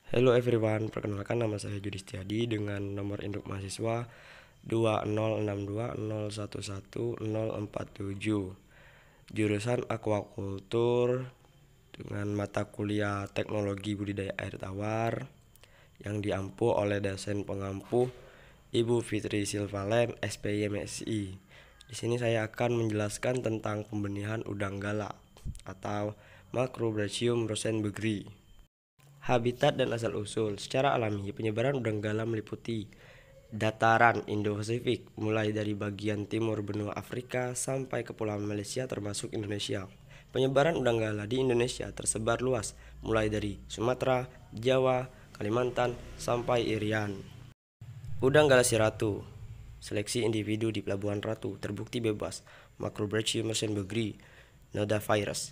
Hello everyone, perkenalkan nama saya Judi Setiadi dengan nomor induk mahasiswa 2062011047. Jurusan Aquacultur dengan mata kuliah Teknologi Budidaya Air Tawar yang diampu oleh dosen pengampu Ibu Fitri Silvalen, SPY MSI. Di sini saya akan menjelaskan tentang pembenihan udang gala atau Macrobrachium rosenbergii. Habitat dan asal-usul. Secara alami, penyebaran udang gala meliputi dataran Indo-Pasifik, mulai dari bagian timur benua Afrika sampai kepulauan Malaysia termasuk Indonesia. Penyebaran udang gala di Indonesia tersebar luas, mulai dari Sumatera, Jawa, Kalimantan, sampai Irian. Udang galassi ratu. Seleksi individu di Pelabuhan Ratu terbukti bebas Macrobrachium rosenbergii nodavirus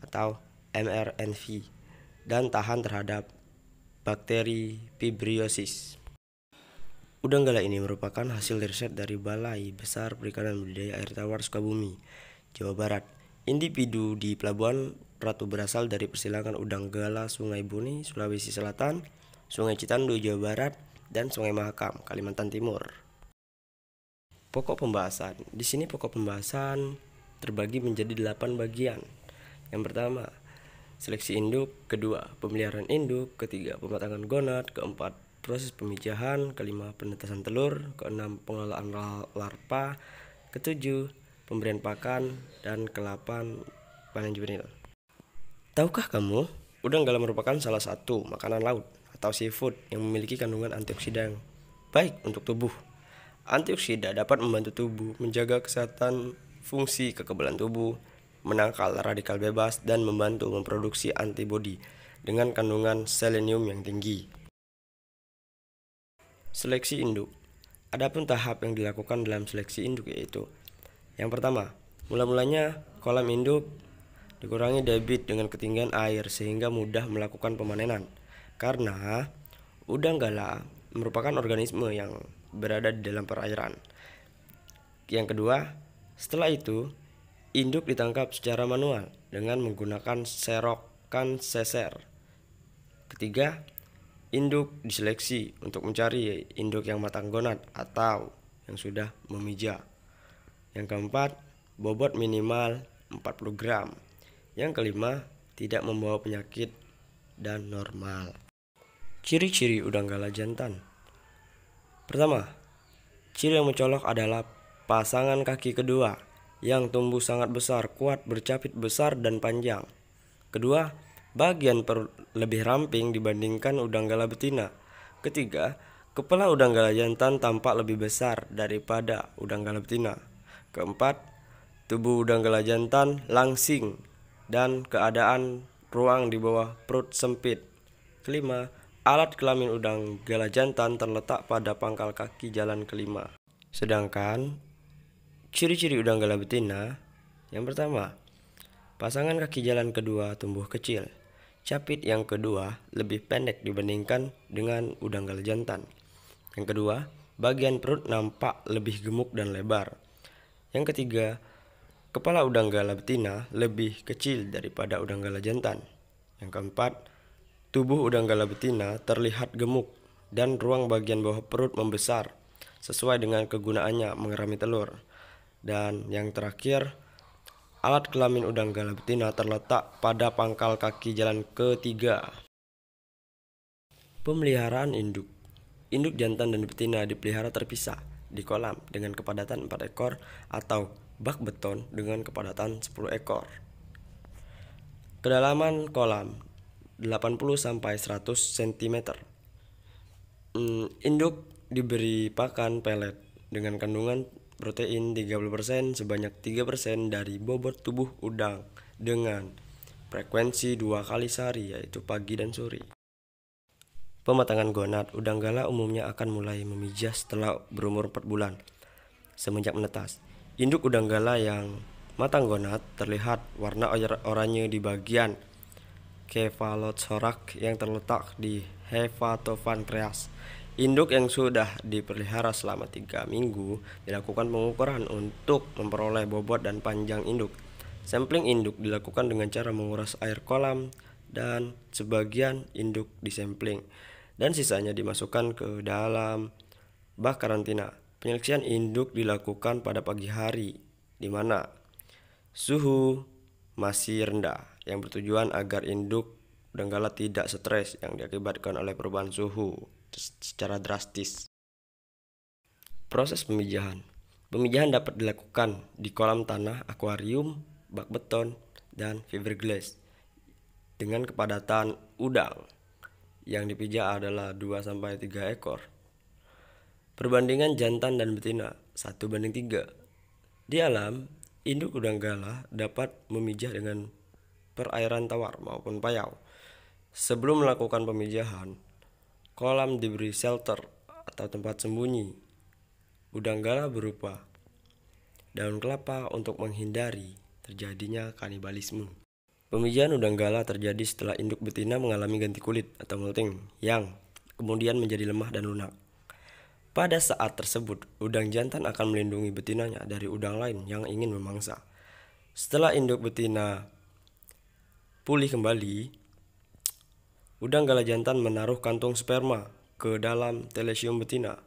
atau MRNV dan tahan terhadap bakteri Vibriosis. Udang gala ini merupakan hasil riset dari Balai Besar Perikanan Budidaya Air Tawar Sukabumi, Jawa Barat. Individu di Pelabuhan Ratu berasal dari persilangan udang gala Sungai Buni, Sulawesi Selatan, Sungai Citandu, Jawa Barat, dan Sungai Mahakam, Kalimantan Timur. Pokok pembahasan. Di sini pokok pembahasan terbagi menjadi 8 bagian. Yang pertama, seleksi induk. Kedua, pemeliharaan induk. Ketiga, pematangan gonad. Keempat, proses pemijahan. Kelima, penetasan telur. Keenam, pengelolaan larva. Ketujuh, pemberian pakan. Dan ke-8, panen juvenil. Tahukah kamu, udang gala merupakan salah satu makanan laut atau seafood yang memiliki kandungan antioksida yang baik untuk tubuh. Antioksida dapat membantu tubuh menjaga kesehatan fungsi kekebalan tubuh, menangkal radikal bebas, dan membantu memproduksi antibodi dengan kandungan selenium yang tinggi. Seleksi induk. Adapun tahap yang dilakukan dalam seleksi induk yaitu: yang pertama, mula-mulanya kolam induk dikurangi debit dengan ketinggian air sehingga mudah melakukan pemanenan, karena udang gala merupakan organisme yang berada di dalam perairan. Yang kedua, setelah itu induk ditangkap secara manual dengan menggunakan serokan seser. Ketiga, induk diseleksi untuk mencari induk yang matang gonad atau yang sudah memija. Yang keempat, bobot minimal 40 gram. Yang kelima, tidak membawa penyakit dan normal. Ciri-ciri udang gala jantan. Pertama, ciri yang mencolok adalah pasangan kaki kedua yang tumbuh sangat besar, kuat, bercapit besar dan panjang. Kedua, bagian perut lebih ramping dibandingkan udang gala betina. Ketiga, kepala udang gala jantan tampak lebih besar daripada udang gala betina. Keempat, tubuh udang gala jantan langsing dan keadaan ruang di bawah perut sempit. Kelima, alat kelamin udang gala jantan terletak pada pangkal kaki jalan kelima. Sedangkan ciri-ciri udang gala betina, yang pertama, pasangan kaki jalan kedua tumbuh kecil. Capit yang kedua lebih pendek dibandingkan dengan udang gala jantan. Yang kedua, bagian perut nampak lebih gemuk dan lebar. Yang ketiga, kepala udang gala betina lebih kecil daripada udang gala jantan. Yang keempat, tubuh udang gala betina terlihat gemuk dan ruang bagian bawah perut membesar sesuai dengan kegunaannya mengerami telur. Dan yang terakhir, alat kelamin udang gala betina terletak pada pangkal kaki jalan ketiga. Pemeliharaan induk. Induk jantan dan betina dipelihara terpisah di kolam dengan kepadatan 4 ekor atau bak beton dengan kepadatan 10 ekor. Kedalaman kolam 80-100 cm. Induk diberi pakan pelet dengan kandungan protein 30% sebanyak 3% dari bobot tubuh udang dengan frekuensi 2 kali sehari yaitu pagi dan sore. Pematangan gonad. Udang gala umumnya akan mulai memijah setelah berumur 4 bulan semenjak menetas. Induk udang gala yang matang gonad terlihat warna oranye di bagian kephalothorax yang terletak di hepatopankreas. Induk yang sudah dipelihara selama 3 minggu dilakukan pengukuran untuk memperoleh bobot dan panjang induk. Sampling induk dilakukan dengan cara menguras air kolam dan sebagian induk disampling dan sisanya dimasukkan ke dalam bak karantina. Penyeleksian induk dilakukan pada pagi hari di mana suhu masih rendah, yang bertujuan agar induk udanggala tidak stres yang diakibatkan oleh perubahan suhu secara drastis. Proses pemijahan. Pemijahan dapat dilakukan di kolam tanah, akuarium, bak beton, dan fiberglass dengan kepadatan udang yang dipijah adalah 2-3 ekor. Perbandingan jantan dan betina 1:3. Di alam, induk udanggala dapat memijah dengan perairan tawar maupun payau. Sebelum melakukan pemijahan, kolam diberi shelter atau tempat sembunyi udanggala berupa daun kelapa untuk menghindari terjadinya kanibalisme. Pemijahan udanggala terjadi setelah induk betina mengalami ganti kulit atau molting yang kemudian menjadi lemah dan lunak. Pada saat tersebut, udang jantan akan melindungi betinanya dari udang lain yang ingin memangsa. Setelah induk betina pulih kembali, udanggala jantan menaruh kantung sperma ke dalam telesium betina.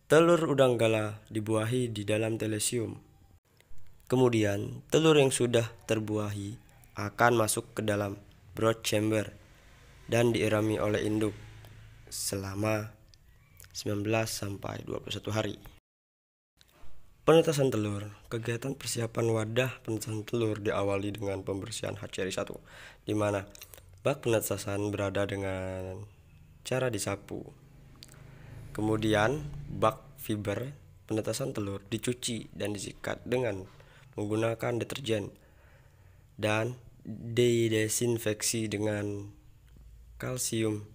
Telur udanggala dibuahi di dalam telesium. Kemudian, telur yang sudah terbuahi akan masuk ke dalam brood chamber dan diirami oleh induk selama 19-21 hari. Penetasan telur. Kegiatan persiapan wadah penetasan telur diawali dengan pembersihan hatchery 1, di mana bak penetasan berada dengan cara disapu. Kemudian, bak fiber penetasan telur dicuci dan disikat dengan menggunakan deterjen dan didesinfeksi dengan kalsium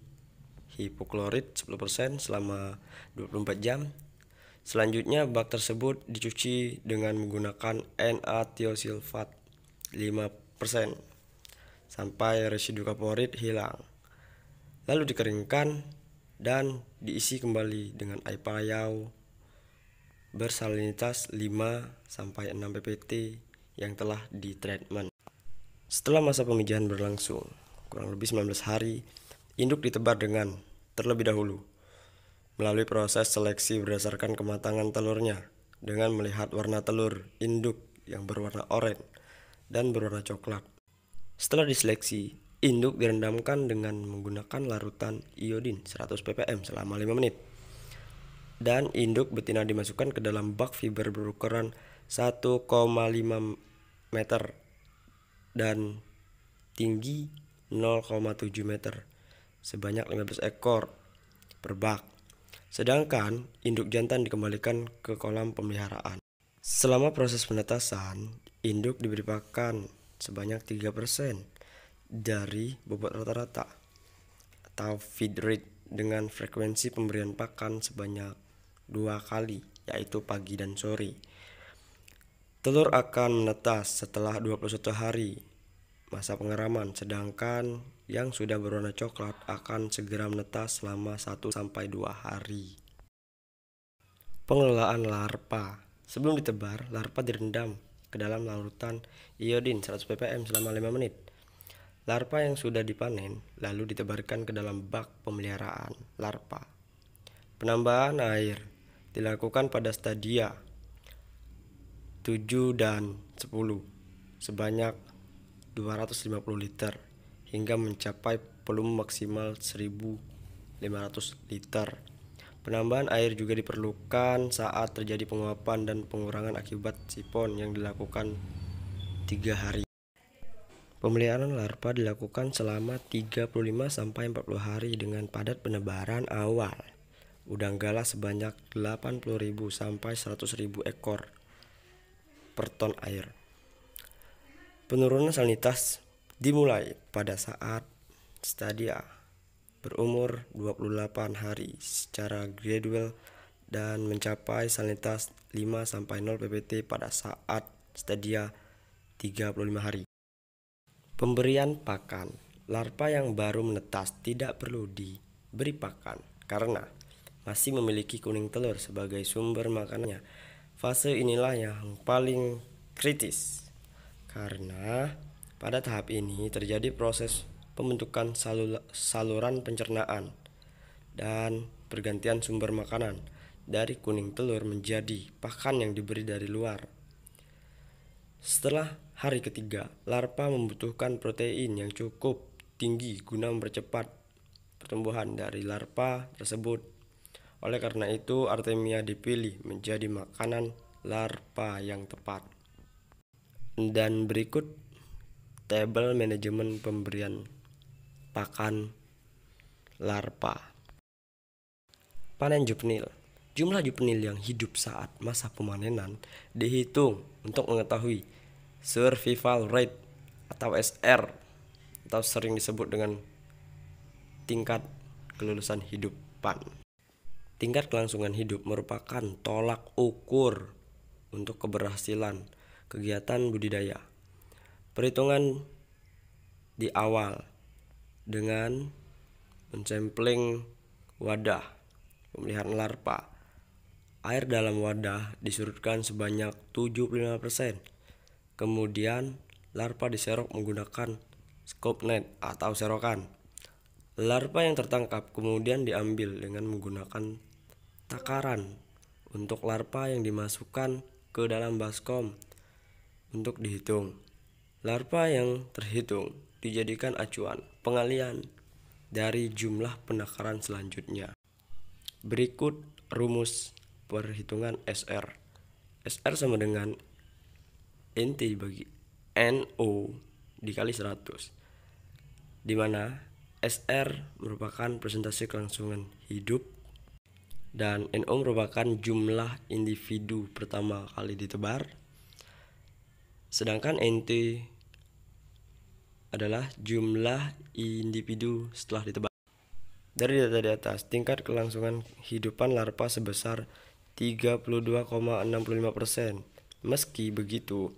hipoklorit 10% selama 24 jam. Selanjutnya, bak tersebut dicuci dengan menggunakan Na-tiosulfat 5% sampai residu kaporit hilang. Lalu dikeringkan dan diisi kembali dengan air payau bersalinitas 5-6 ppt yang telah ditreatment. Setelah masa pemijahan berlangsung kurang lebih 19 hari, induk ditebar dengan terlebih dahulu melalui proses seleksi berdasarkan kematangan telurnya dengan melihat warna telur induk yang berwarna oranye dan berwarna coklat. Setelah diseleksi, induk direndamkan dengan menggunakan larutan iodin 100 ppm selama 5 menit. Dan induk betina dimasukkan ke dalam bak fiber berukuran 1,5 meter dan tinggi 0,7 meter sebanyak 15 ekor per bak. Sedangkan induk jantan dikembalikan ke kolam pemeliharaan. Selama proses penetasan, induk diberi pakan sebanyak 3% dari bobot rata-rata atau feed rate dengan frekuensi pemberian pakan sebanyak 2 kali, yaitu pagi dan sore. Telur akan menetas setelah 21 hari masa pengeraman, sedangkan yang sudah berwarna coklat akan segera menetas selama 1-2 hari. Pengelolaan larva. Sebelum ditebar, larva direndam ke dalam larutan iodin 100 ppm selama 5 menit. Larva yang sudah dipanen lalu ditebarkan ke dalam bak pemeliharaan larva. Penambahan air dilakukan pada stadia 7 dan 10 sebanyak 250 liter hingga mencapai volume maksimal 1.500 liter. Penambahan air juga diperlukan saat terjadi penguapan dan pengurangan akibat sifon yang dilakukan 3 hari. Pemeliharaan larva dilakukan selama 35-40 hari dengan padat penebaran awal udanggala sebanyak 80.000 sampai 100.000 ekor per ton air. Penurunan salinitas dimulai pada saat stadia berumur 28 hari secara gradual dan mencapai salinitas 5-0 ppt pada saat stadia 35 hari. Pemberian pakan. Larva yang baru menetas tidak perlu diberi pakan karena masih memiliki kuning telur sebagai sumber makanannya. Fase inilah yang paling kritis karena Pada tahap ini terjadi proses pembentukan saluran pencernaan dan pergantian sumber makanan dari kuning telur menjadi pakan yang diberi dari luar. Setelah hari ketiga, larva membutuhkan protein yang cukup tinggi guna mempercepat pertumbuhan dari larva tersebut. Oleh karena itu, Artemia dipilih menjadi makanan larva yang tepat. Dan berikut tabel manajemen pemberian pakan larva. Panen juvenil. Jumlah juvenil yang hidup saat masa pemanenan dihitung untuk mengetahui survival rate atau SR, atau sering disebut dengan tingkat kelulusan hidupan. Tingkat kelangsungan hidup merupakan tolak ukur untuk keberhasilan kegiatan budidaya. Perhitungan di awal dengan mensampling wadah pemeliharaan larva. Air dalam wadah disurutkan sebanyak 75%. Kemudian larva diserok menggunakan scoop net atau serokan. Larva yang tertangkap kemudian diambil dengan menggunakan takaran untuk larva yang dimasukkan ke dalam baskom untuk dihitung. Larva yang terhitung dijadikan acuan pengalian dari jumlah penakaran selanjutnya. Berikut rumus perhitungan SR. SR sama dengan NT bagi NO dikali 100, di mana SR merupakan persentase kelangsungan hidup dan NO merupakan jumlah individu pertama kali ditebar, sedangkan NT adalah jumlah individu setelah ditebar. Dari data di atas, tingkat kelangsungan hidupan larva sebesar 32,65%. Meski begitu,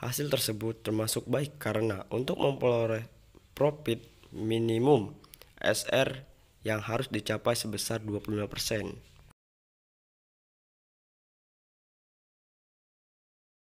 hasil tersebut termasuk baik karena untuk memperoleh profit minimum SR yang harus dicapai sebesar 25%.